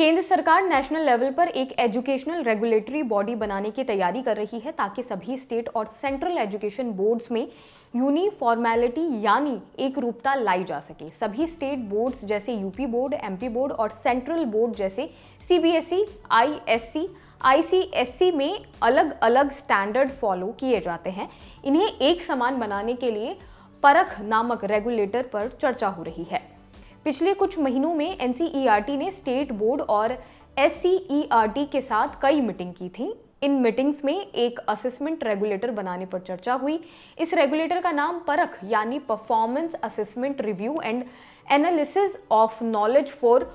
केंद्र सरकार national level पर एक एजुकेशनल रेगुलेटरी बॉडी बनाने की तैयारी कर रही है ताकि सभी स्टेट और सेंट्रल एजुकेशन बोर्ड्स में यूनिफॉर्मेलिटी यानी एक रूपता लाई जा सके। सभी स्टेट बोर्ड्स जैसे यूपी बोर्ड, एमपी बोर्ड और सेंट्रल बोर्ड जैसे सीबीएसई, आईएससी, आईसीएससी में अलग अलग स्टैंडर्ड फॉलो किए जाते हैं। इन्हें एक समान बनाने के लिए परख नामक रेगुलेटर पर चर्चा हो रही है। पिछले कुछ महीनों में एनसीईआरटी ने स्टेट बोर्ड और एससीईआरटी के साथ कई मीटिंग की थी। इन मीटिंग्स में एक असेसमेंट रेगुलेटर बनाने पर चर्चा हुई। इस रेगुलेटर का नाम परख यानी performance assessment review and analysis of knowledge for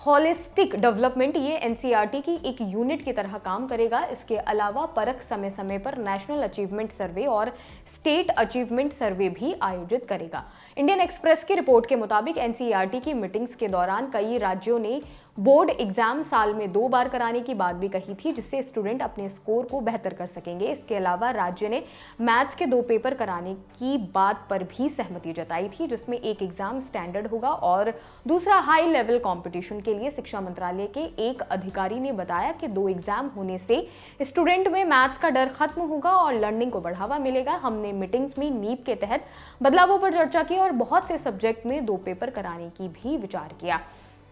holistic development, ये एनसीईआरटी की एक यूनिट की तरह काम करेगा। इसके अलावा परख समय समय पर नेशनल अचीवमेंट सर्वे और स्टेट अचीवमेंट सर्वे भी आयोजित करेगा। इंडियन एक्सप्रेस की रिपोर्ट के मुताबिक एनसीईआरटी की मीटिंग्स के दौरान कई राज्यों ने बोर्ड एग्जाम साल में 2 बार कराने की बात भी कही थी, जिससे स्टूडेंट अपने स्कोर को बेहतर कर सकेंगे। इसके अलावा राज्य ने मैथ्स के 2 पेपर कराने की बात पर भी सहमति जताई थी, जिसमें एक एग्जाम स्टैंडर्ड होगा और दूसरा हाई लेवल कंपटीशन के लिए। शिक्षा मंत्रालय के एक अधिकारी ने बताया कि 2 एग्जाम होने से स्टूडेंट में मैथ्स का डर खत्म होगा और लर्निंग को बढ़ावा मिलेगा। हमने मीटिंग्स में नीप के तहत बदलावों पर चर्चा की और बहुत से सब्जेक्ट में 2 पेपर कराने की भी विचार किया,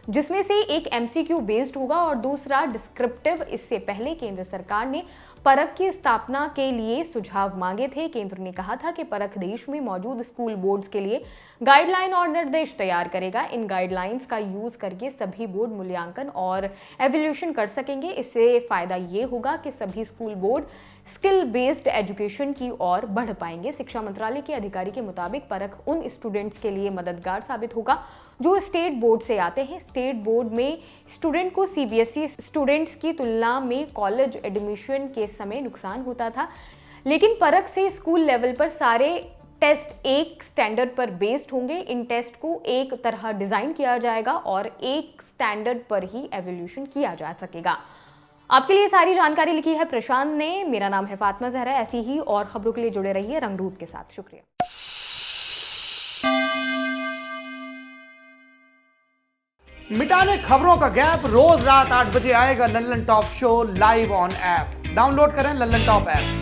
जिसमें से एक एमसीक्यू बेस्ड होगा और दूसरा डिस्क्रिप्टिव। इससे पहले केंद्र सरकार ने परख की स्थापना के लिए सुझाव मांगे थे। केंद्र ने कहा था कि परख देश में मौजूद स्कूल बोर्ड्स के लिए गाइडलाइन और निर्देश तैयार करेगा। इन गाइडलाइंस का यूज करके सभी बोर्ड मूल्यांकन और एवोल्यूशन कर सकेंगे। इससे फायदा ये होगा कि सभी school board skill based education की ओर बढ़ पाएंगे। शिक्षा मंत्रालय के अधिकारी के मुताबिक परख उन स्टूडेंट्स के लिए मददगार साबित होगा जो स्टेट बोर्ड से आते हैं। स्टेट बोर्ड में स्टूडेंट को सीबीएसई स्टूडेंट्स की तुलना में कॉलेज एडमिशन के समय नुकसान होता था, लेकिन परख से स्कूल लेवल पर सारे टेस्ट एक स्टैंडर्ड पर बेस्ड होंगे। इन टेस्ट को एक तरह डिजाइन किया जाएगा और एक स्टैंडर्ड पर ही एवोल्यूशन किया जा सकेगा। आपके लिए सारी जानकारी लिखी है प्रशांत ने। मेरा नाम है फातिमा जहरा। ऐसी ही और खबरों के लिए जुड़े रहिए रंगरूप के साथ। शुक्रिया। मिटाने खबरों का गैप रोज रात 8 बजे आएगा Lallan top show live on app. Download करें लल्लन टॉप ऐप।